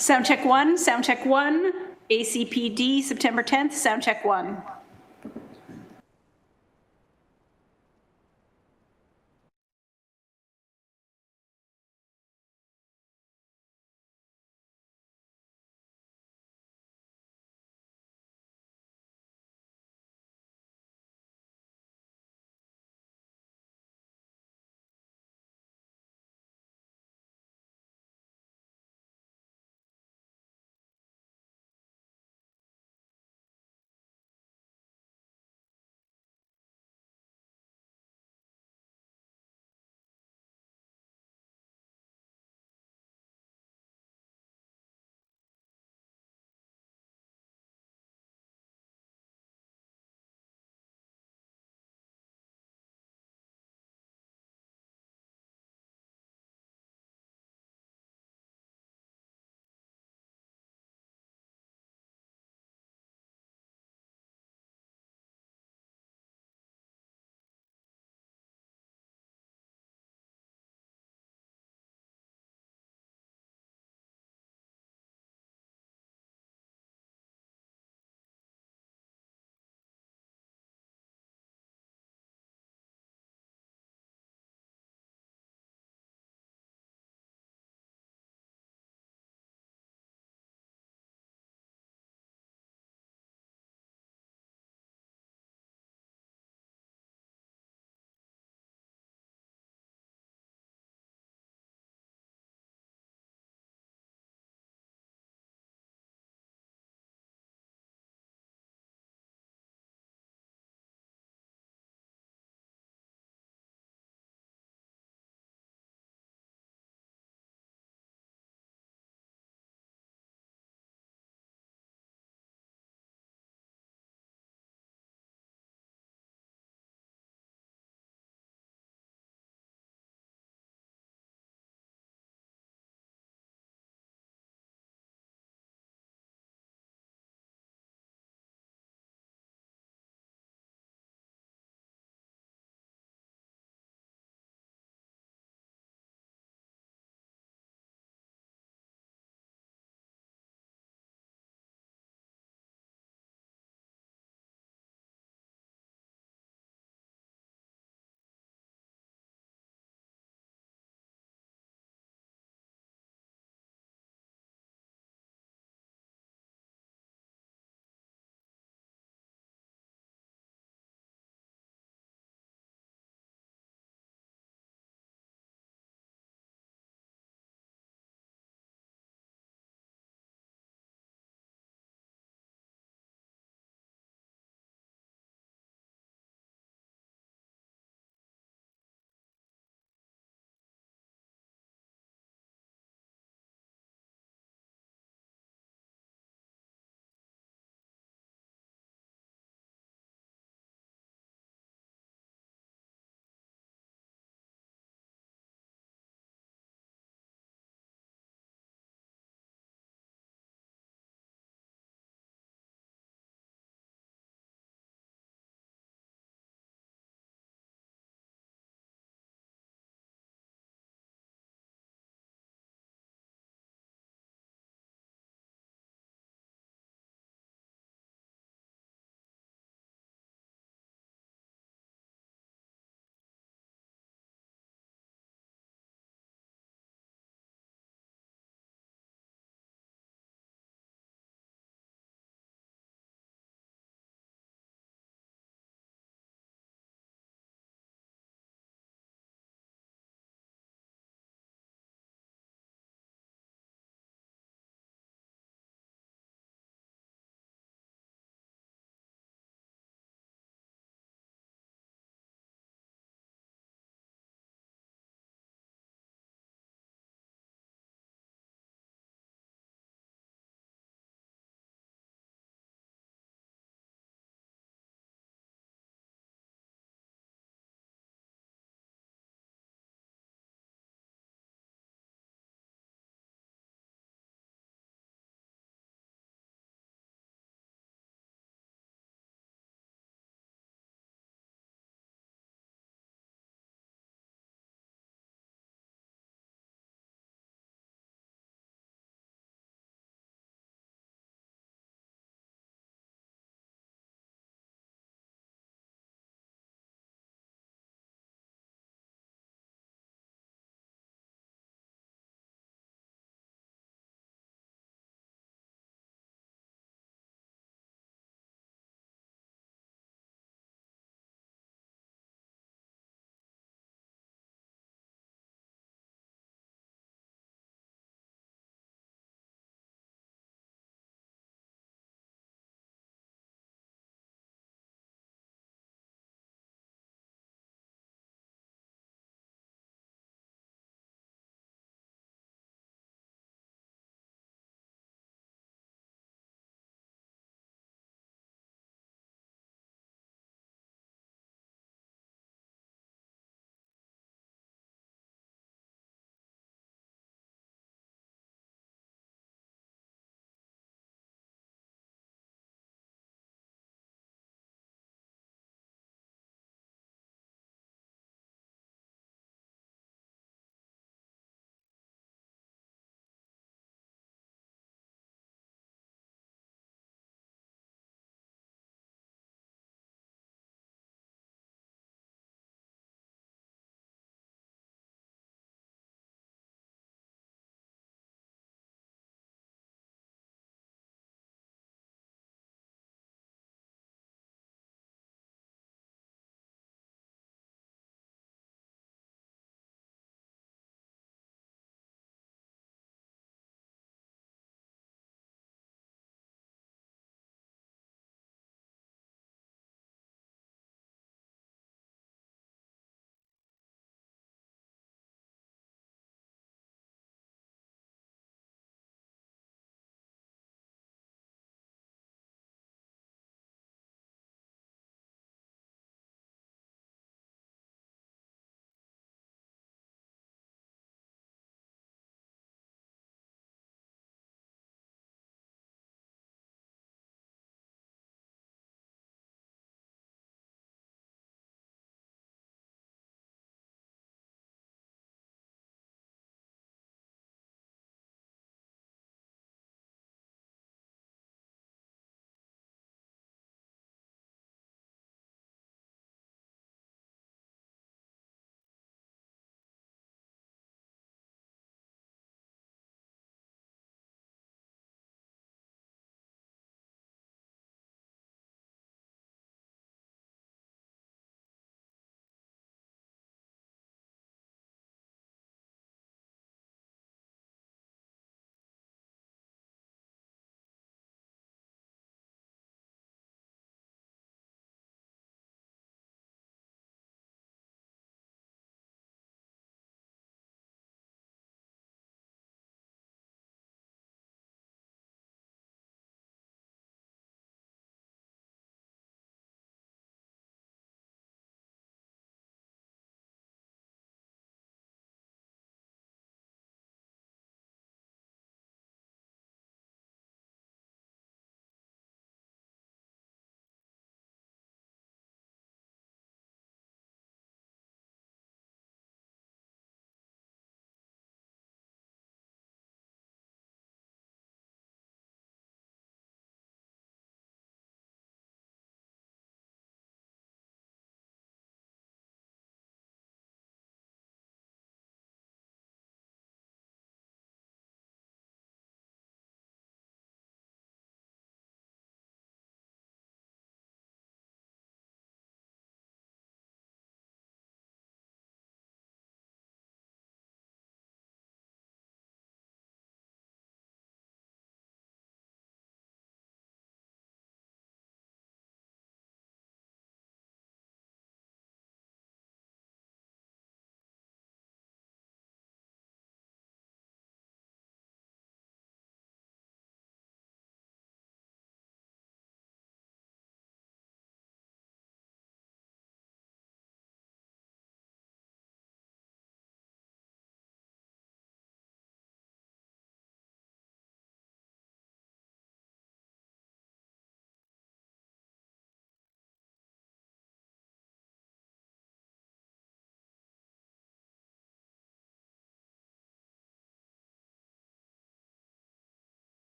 Sound check one, sound check one. ACPD, September 10th, sound check one.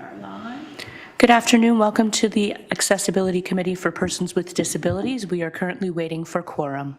are live. Good afternoon. Welcome to the Accessibility Committee for Persons with Disabilities. We are currently waiting for quorum.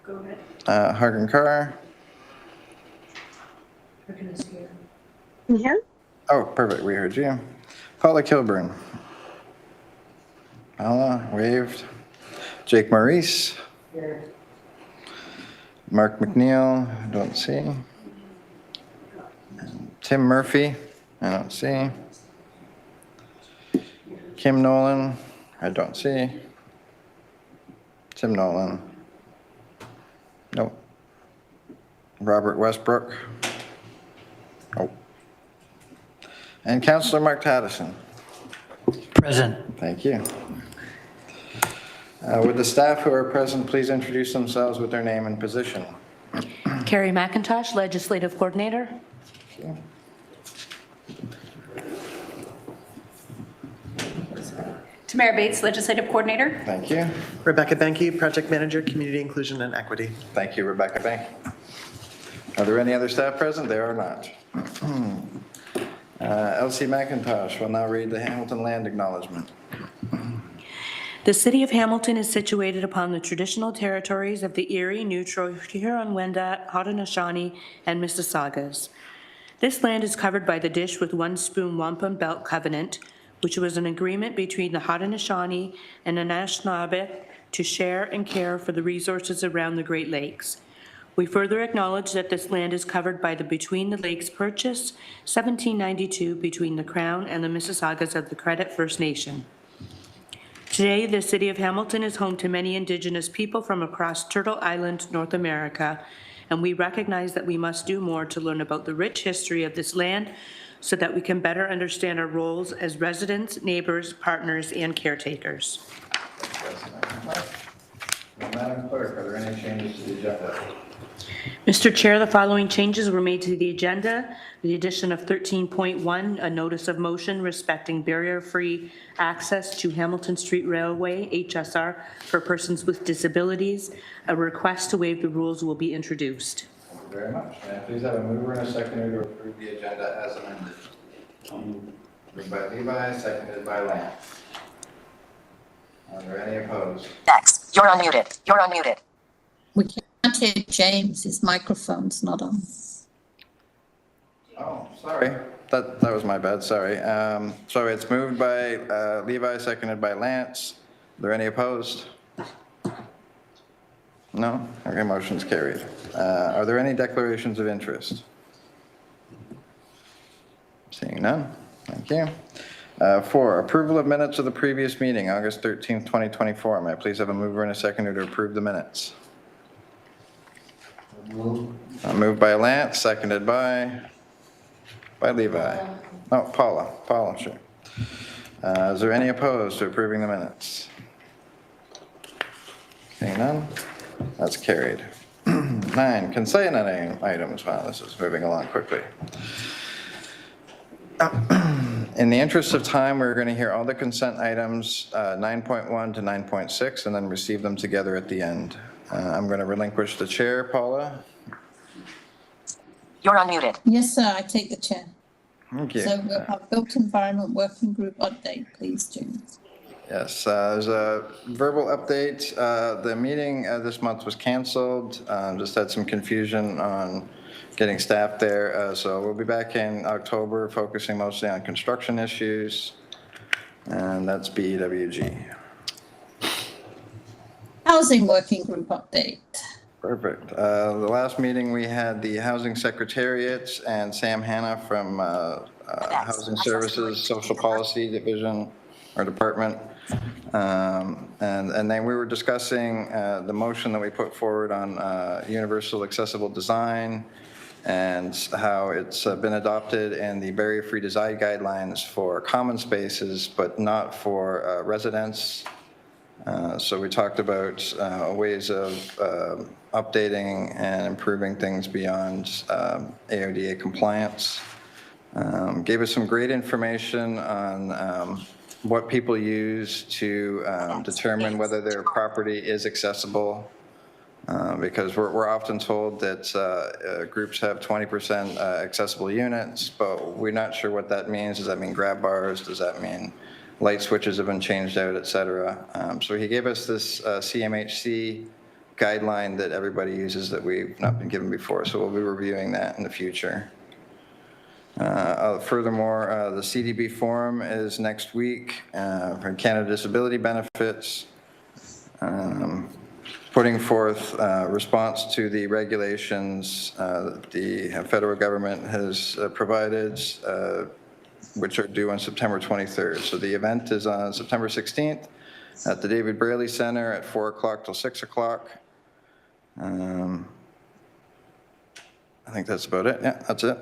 Go ahead. Hagen Carr. Yeah. Oh, perfect. We heard you. Paula Kilburn. Paula, waved. Jake Maurice. Here. Mark McNeil, I don't see. Tim Murphy, I don't see. Kim Nolan, I don't see. Tim Nolan. Nope. Robert Westbrook. Oh. And Councillor Mark Taddison. Present. Thank you. Would the staff who are present please introduce themselves with their name and position? Carrie McIntosh, Legislative Coordinator. Tamara Bates, Legislative Coordinator. Thank you. Rebecca Benke, Project Manager, Community Inclusion and Equity. Thank you, Rebecca Bank. Are there any other staff present? There are not. Elsie McIntosh will now read the Hamilton Land Acknowledgement. The city of Hamilton is situated upon the traditional territories of the Erie, Neutral, Huron-Wendat, Haudenosaunee, and Mississaugas. This land is covered by the Dish with One Spoon Wampum Belt Covenant, which was an agreement between the Haudenosaunee and the Anishinaabe to share and care for the resources around the Great Lakes. We further acknowledge that this land is covered by the Between the Lakes Purchase, 1792, between the Crown and the Mississaugas of the Credit First Nation. Today, the city of Hamilton is home to many Indigenous people from across Turtle Island, North America, and we recognize that we must do more to learn about the rich history of this land so that we can better understand our roles as residents, neighbors, partners, and caretakers. Madam Clerk, are there any changes to the agenda? Mr. Chair, the following changes were made to the agenda. The addition of 13.1, a notice of motion respecting barrier-free access to Hamilton Street Railway, HSR, for persons with disabilities. A request to waive the rules will be introduced. Thank you very much. May I please have a mover and a seconder to approve the agenda as amended? Moved by Levi, seconded by Lance. Are there any opposed? Next, you're unmuted. You're unmuted. We can't hear James. His microphone's not on. Oh, sorry. That was my bad, sorry. So it's moved by Levi, seconded by Lance. Are there any opposed? No? Okay, motion's carried. Are there any declarations of interest? Seeing none, thank you. 4, approval of minutes of the previous meeting, August 13th, 2024. May I please have a mover and a seconder to approve the minutes? Moved by Lance, seconded by Levi. Oh, Paula, sure. Is there any opposed to approving the minutes? Seeing none, that's carried. 9, consent items. Wow, this is moving along quickly. In the interest of time, we're going to hear all the consent items, 9.1 to 9.6, and then receive them together at the end. I'm going to relinquish the chair, Paula. You're unmuted. Yes, sir. I take the chair. Thank you. So we'll have Built Environment Working Group update, please, James. Yes, there's a verbal update. The meeting this month was canceled. Just had some confusion on getting staff there. So we'll be back in October, focusing mostly on construction issues, and that's BEWG. Housing Working Group update. Perfect. The last meeting we had the Housing Secretariat and Sam Hanna from Housing Services Social Policy Division or Department. And then we were discussing the motion that we put forward on universal accessible design and how it's been adopted in the barrier-free design guidelines for common spaces, but not for residents. So we talked about ways of updating and improving things beyond AODA compliance. Gave us some great information on what people use to determine whether their property is accessible. Because we're often told that groups have 20% accessible units, but we're not sure what that means. Does that mean grab bars? Does that mean light switches have been changed out, et cetera? So he gave us this CMHC guideline that everybody uses that we've not been given before. So we'll be reviewing that in the future. Furthermore, the CDB forum is next week for Canada Disability Benefits, putting forth response to the regulations that the federal government has provided, which are due on September 23rd. So the event is on September 16th at the David Braley Center at 4 o'clock till 6 o'clock. I think that's about it. Yeah, that's it.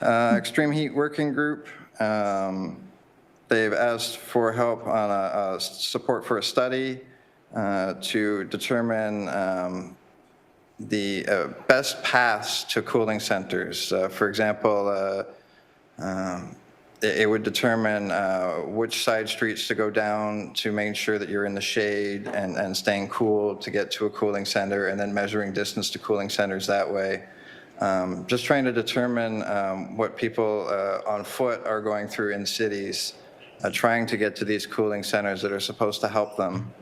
Extreme Heat Working Group. They've asked for help on a support for a study to determine the best paths to cooling centers. For example, it would determine which side streets to go down to make sure that you're in the shade and staying cool to get to a cooling center, and then measuring distance to cooling centers that way. Just trying to determine what people on foot are going through in cities, trying to get to these cooling centers that are supposed to help them.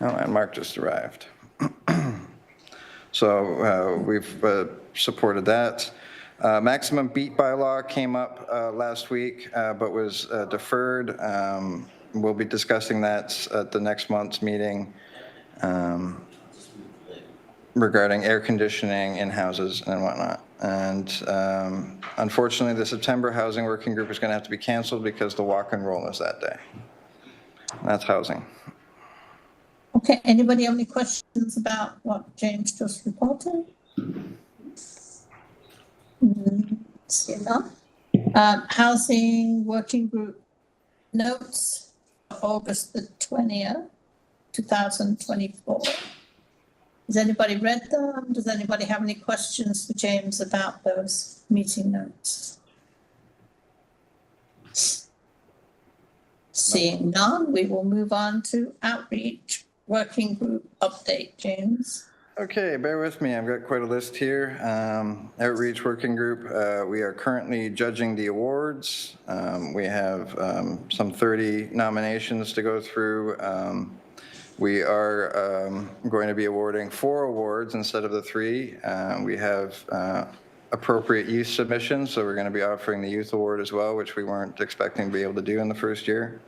Oh, and Mark just arrived. So we've supported that. Maximum beat bylaw came up last week, but was deferred. We'll be discussing that at the next month's meeting regarding air conditioning in houses and whatnot. And unfortunately, the September Housing Working Group is going to have to be canceled because the walk and roll is that day. That's housing. Okay, anybody have any questions about what James just reported? See none. Housing Working Group notes, August the 20th, 2024. Has anybody read them? Does anybody have any questions for James about those meeting notes? Seeing none, we will move on to Outreach Working Group update, James. Okay, bear with me. I've got quite a list here. Outreach Working Group, we are currently judging the awards. We have some 30 nominations to go through. We are going to be awarding 4 awards instead of the 3. We have appropriate youth submissions, so we're going to be offering the youth award as well, which we weren't expecting to be able to do in the first year.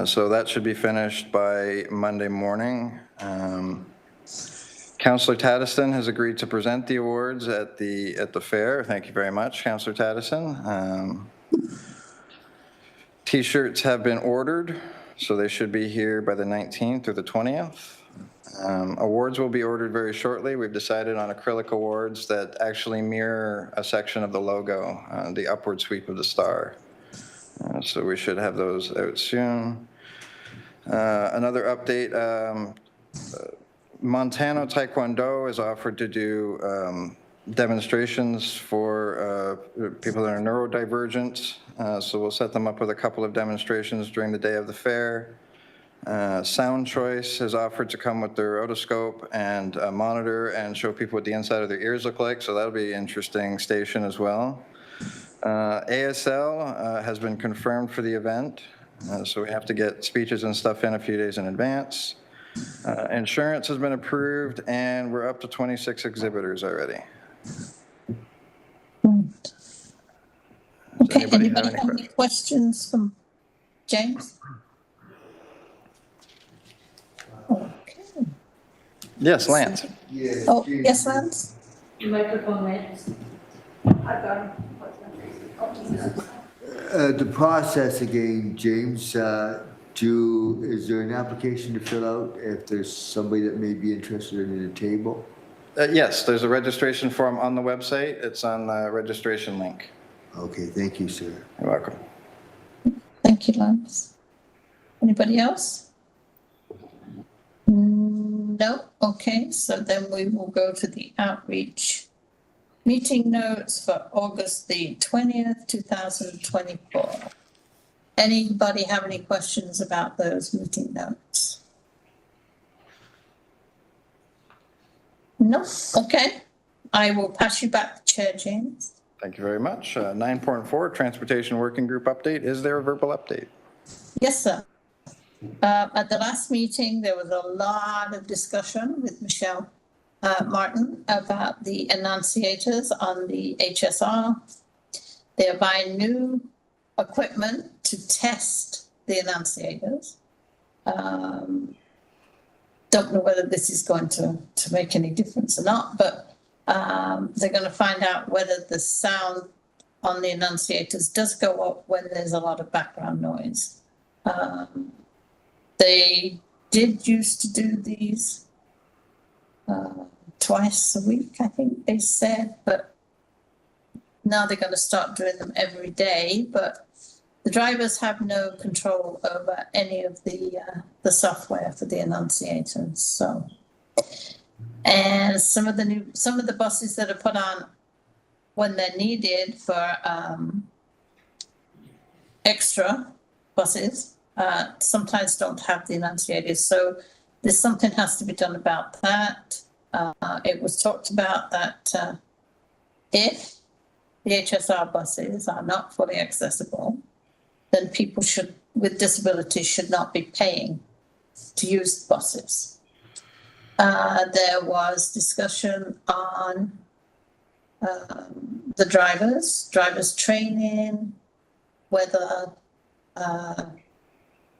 So that should be finished by Monday morning. Councillor Taddison has agreed to present the awards at the fair. Thank you very much, Councillor Taddison. T-shirts have been ordered, so they should be here by the 19th or the 20th. Awards will be ordered very shortly. We've decided on acrylic awards that actually mirror a section of the logo, the upward sweep of the star. So we should have those out soon. Another update, Montana Taekwondo is offered to do demonstrations for people that are neurodivergent. So we'll set them up with a couple of demonstrations during the day of the fair. Sound Choice has offered to come with their otoscope and monitor and show people what the inside of their ears look like. So that'll be an interesting station as well. ASL has been confirmed for the event, so we have to get speeches and stuff in a few days in advance. Insurance has been approved, and we're up to 26 exhibitors already. Okay, anybody have any questions from James? Okay. Yes, Lance. Oh, yes, Lance? Microphone, right? I've got him. The process again, James, is there an application to fill out if there's somebody that may be interested in a table? Yes, there's a registration form on the website. It's on the registration link. Okay, thank you, sir. You're welcome. Thank you, Lance. Anybody else? No? Okay, so then we will go to the outreach meeting notes for August the 20th, 2024. Anybody have any questions about those meeting notes? No? Okay. I will pass you back to Chair James. Thank you very much. 9.4, Transportation Working Group update. Is there a verbal update? Yes, sir. At the last meeting, there was a lot of discussion with Michelle Martin about the enunciators on the HSR. They're buying new equipment to test the enunciators. Don't know whether this is going to make any difference or not, but they're going to find out whether the sound on the enunciators does go up when there's a lot of background noise. They did used to do these twice a week, I think they said, but now they're going to start doing them every day. But the drivers have no control over any of the software for the enunciators. So, and some of the buses that are put on when they're needed for extra buses sometimes don't have the enunciators. So there's something has to be done about that. It was talked about that if the HSR buses are not fully accessible, then people with disabilities should not be paying to use the buses. There was discussion on the drivers training, whether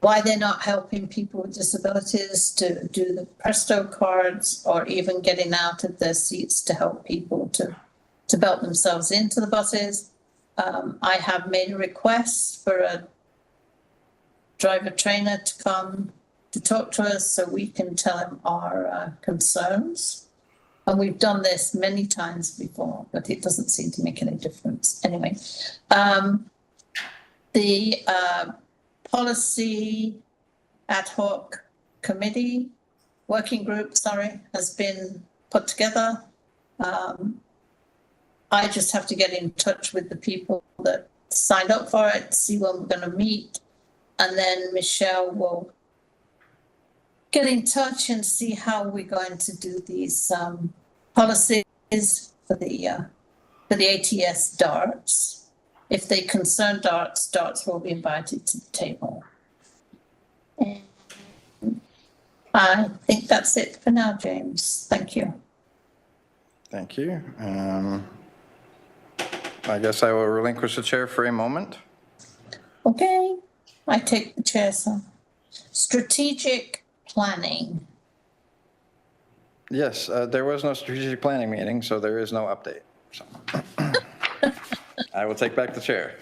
why they're not helping people with disabilities to do the Presto cards, or even getting out of their seats to help people to belt themselves into the buses. I have made a request for a driver trainer to come to talk to us so we can tell him our concerns. And we've done this many times before, but it doesn't seem to make any difference. Anyway, the policy ad hoc committee, working group, has been put together. I just have to get in touch with the people that signed up for it, see when we're going to meet, and then Michelle will get in touch and see how we're going to do these policies for the ATS darts. If they concern darts will be invited to the table. And I think that's it for now, James. Thank you. Thank you. I guess I will relinquish the chair for a moment. Okay, I take the chair, so. Strategic planning. Yes, there was no strategic planning meeting, so there is no update. So. I will take back the chair.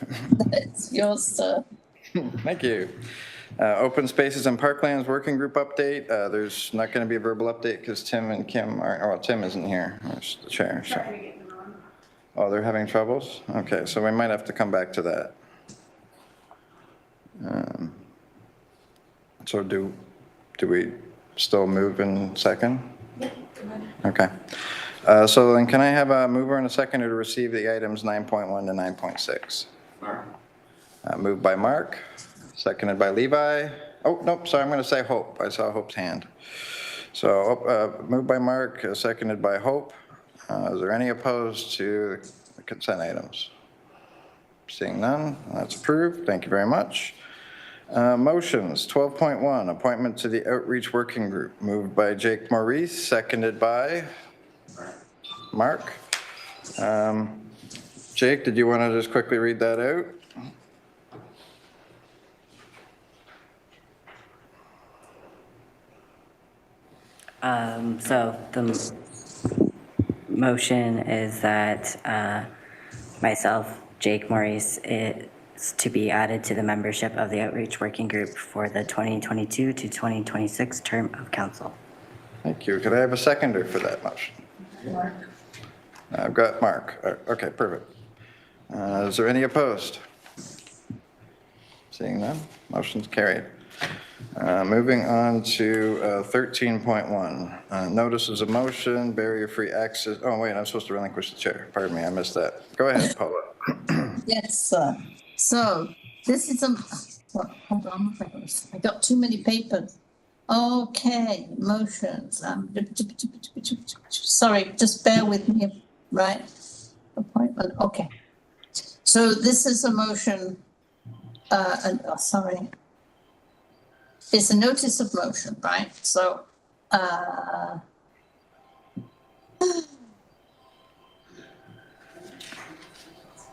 It's yours, sir. Thank you. Open Spaces and Parklands Working Group update. There's not going to be a verbal update because Tim and Kim aren't, well, Tim isn't here. There's the chair. So. Oh, they're having troubles? Okay, so we might have to come back to that. So do we still move in second? Okay. So then can I have a mover and a seconder to receive the items 9.1 to 9.6? Mark. Moved by Mark, seconded by Levi. Oh, nope, sorry, I'm going to say Hope. I saw Hope's hand. So moved by Mark, seconded by Hope. Is there any opposed to the consent items? Seeing none, that's approved. Thank you very much. Motions, 12.1, appointment to the Outreach Working Group, moved by Jake Maurice, seconded by Mark. Jake, did you want to just quickly read that out? So the motion is that myself, Jake Maurice, is to be added to the membership of the Outreach Working Group for the 2022 to 2026 term of council. Thank you. Could I have a seconder for that motion? Mark. I've got Mark. Okay, perfect. Is there any opposed? Seeing none, motion's carried. Moving on to 13.1, notices of motion, barrier-free access. Oh, wait, I'm supposed to relinquish the chair. Pardon me, I missed that. Go ahead, Paula. Yes, sir. So this is hold on, I got too many papers. Okay, motions. Sorry, just bear with me, right? Appointment, okay. So this is a motion, sorry. it's a notice of motion, right? So,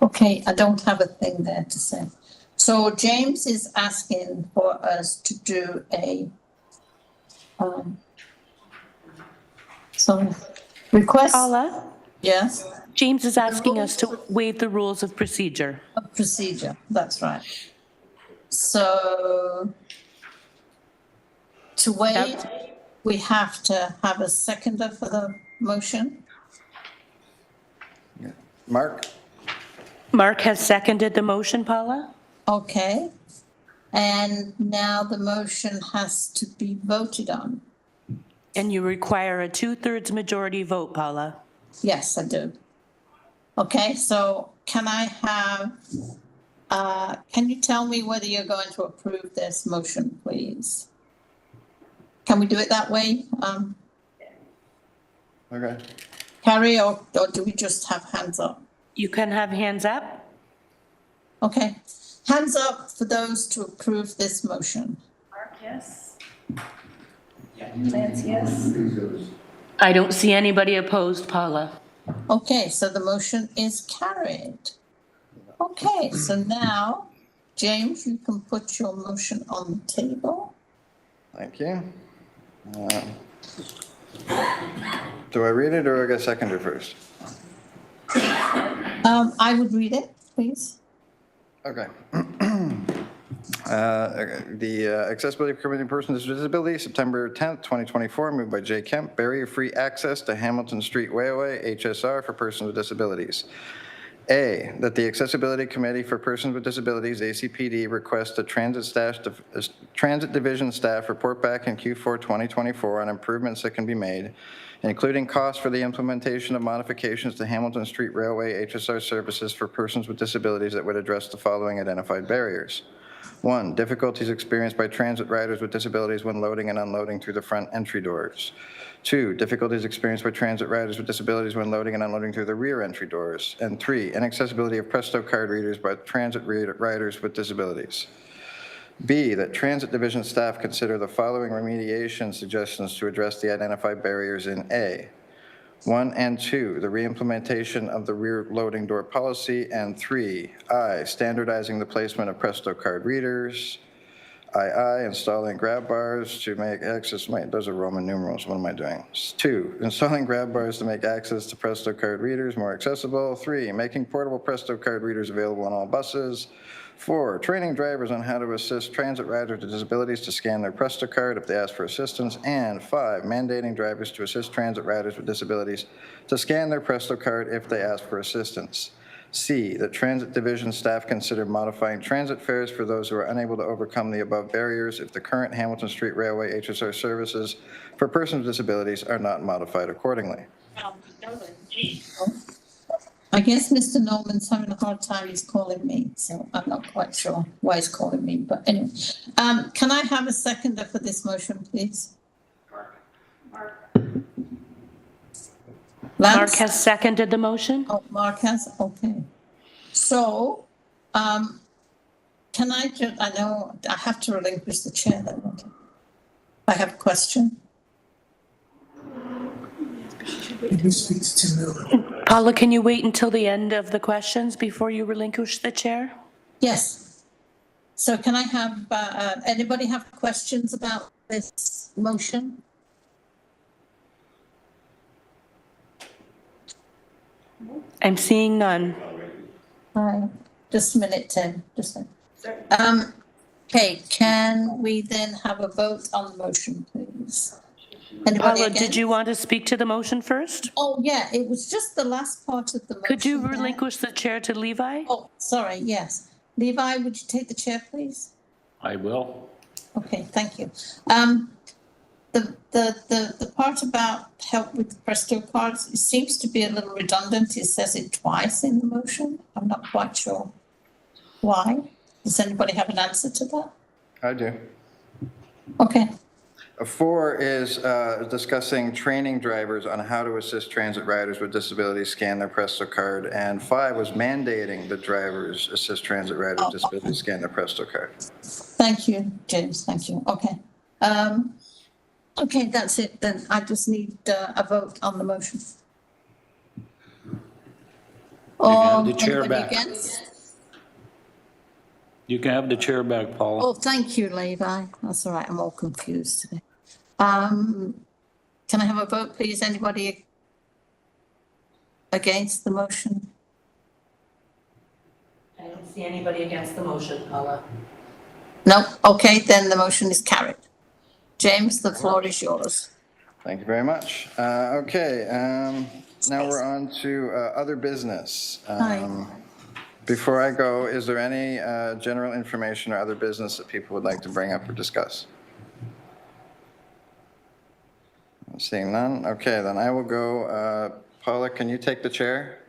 okay, I don't have a thing there to say. So James is asking for us to do a, so request, Paula, yes, James is asking us to waive the rules of procedure. a procedure, that's right. So to waive, we have to have a seconder for the motion. Mark? Mark has seconded the motion, Paula? Okay. And now the motion has to be voted on. And you require a 2/3 majority vote, Paula. Yes, I do. Okay, so can I have, can you tell me whether you're going to approve this motion, please? Can we do it that way? Okay. Carrie, or do we just have hands up? You can have hands up. Okay, hands up for those to approve this motion. Mark, yes. Lance, yes. I don't see anybody opposed, Paula. Okay, so the motion is carried. Okay, so now, James, you can put your motion on the table. Thank you. Do I read it or I get seconder first? I would read it, please. Okay. The Accessibility Committee Persons with Disabilities, September 10th, 2024, moved by Jay Kemp, barrier-free access to Hamilton Street Railway, HSR, for persons with disabilities. A, that the Accessibility Committee for Persons with Disabilities, ACPD, request a Transit Division staff report back in Q4 2024 on improvements that can be made, including costs for the implementation of modifications to Hamilton Street Railway HSR services for persons with disabilities that would address the following identified barriers. 1, difficulties experienced by transit riders with disabilities when loading and unloading through the front entry doors. 2, difficulties experienced by transit riders with disabilities when loading and unloading through the rear entry doors. And 3, inaccessibility of Presto card readers by transit riders with disabilities. B, that transit division staff consider the following remediation suggestions to address the identified barriers in A. 1 and 2, the reimplementation of the rear loading door policy, and 3, I, standardizing the placement of Presto card readers, II, installing grab bars to make access, wait, those are Roman numerals, what am I doing? 2, installing grab bars to make access to Presto card readers more accessible. 3, making portable Presto card readers available on all buses. 4, training drivers on how to assist transit riders with disabilities to scan their Presto card if they ask for assistance. And 5, mandating drivers to assist transit riders with disabilities to scan their Presto card if they ask for assistance. C, that transit division staff consider modifying transit fares for those who are unable to overcome the above barriers if the current Hamilton Street Railway HSR services for persons with disabilities are not modified accordingly. I guess Mr. Norman's having a hard time, he's calling me, so I'm not quite sure why he's calling me, but anyway. Can I have a seconder for this motion, please? Lance? Mark has seconded the motion. Oh, Mark has, okay. So, can I just, I know I have to relinquish the chair then, don't I? I have a question. Paula, can you wait until the end of the questions before you relinquish the chair? Yes. So can I have, anybody have questions about this motion? I'm seeing none. Just a minute, Tim, just a minute. Okay, can we then have a vote on the motion, please? Anybody Paula, against? did you want to speak to the motion first? Oh, yeah, it was just the last part of the motion. Could you there. relinquish the chair to Levi? Oh, sorry, yes. Levi, would you take the chair, please? I will. Okay, thank you. The part about help with Presto cards, it seems to be a little redundant. It says it twice in the motion. I'm not quite sure why. Does anybody have an answer to that? I do. Okay. 4 is discussing training drivers on how to assist transit riders with disabilities scan their Presto card. And 5 was mandating that drivers assist transit riders with disabilities scan their Presto card. Thank you, James, thank you, okay. Okay, that's it then, I just need a vote on the motion. have the chair Anybody back. against? You can have the chair back, Paula. Oh, thank you, Levi, that's all right, I'm all confused today. Can I have a vote, please, anybody against the motion? I don't see anybody against the motion, Paula. No, okay, then the motion is carried. James, the floor is yours. Thank you very much. Okay, now we're on to other business. Hi. Before I go, is there any general information or other business that people would like to bring up or discuss? Seeing none, okay, then I will go. Paula, can you take the chair?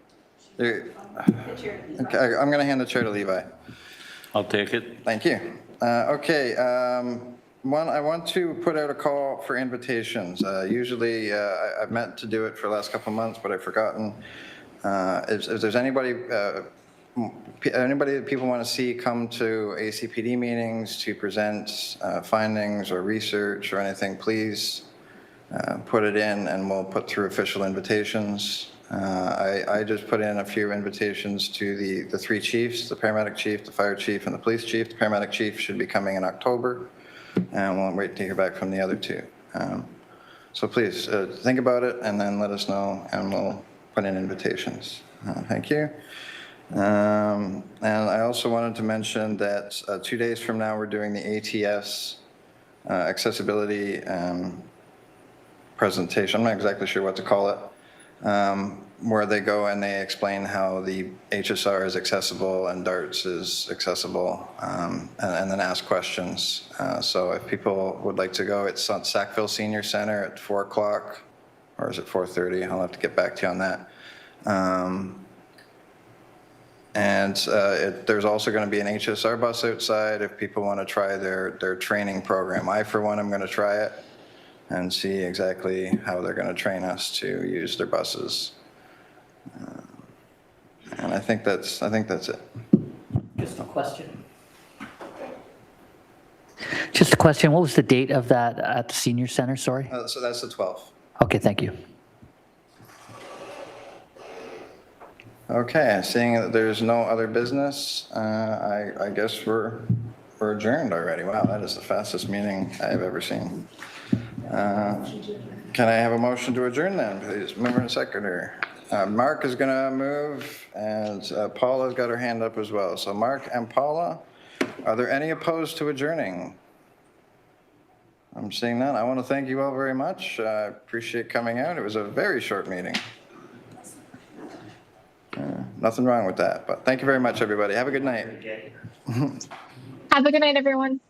Okay, I'm going to hand the chair to Levi. I'll take it. Thank you. Okay, one, I want to put out a call for invitations. Usually, I've meant to do it for the last couple of months, but I've forgotten. If there's anybody that people want to see come to ACPD meetings to present findings or research or anything, please put it in and we'll put through official invitations. I just put in a few invitations to the 3 chiefs, the paramedic chief, the fire chief, and the police chief. The paramedic chief should be coming in October, and we'll wait to hear back from the other 2. So please think about it and then let us know, and we'll put in invitations. Thank you. And I also wanted to mention that 2 days from now, we're doing the ATS accessibility presentation. I'm not exactly sure what to call it. Where they go and they explain how the HSR is accessible and DARTS is accessible, and then ask questions. So if people would like to go, it's on Sackville Senior Center at 4 o'clock, or is it 4:30? I'll have to get back to you on that. There's also going to be an HSR bus outside if people want to try their training program. I, for one, am going to try it and see exactly how they're going to train us to use their buses. And I think that's it. Just a question. Just a question, what was the date of that at the senior center, sorry? So that's the 12th. Okay, thank you. Okay, seeing that there's no other business, I guess we're adjourned already. Wow, that is the fastest meeting I've ever seen. Can I have a motion to adjourn then, please? Member and secretary. Mark is going to move, and Paula's got her hand up as well. So Mark and Paula, are there any opposed to adjourning? I'm seeing none. I want to thank you all very much. I appreciate coming out. It was a very short meeting. Nothing wrong with that, but thank you very much, everybody. Have a good night. Have a good night, everyone.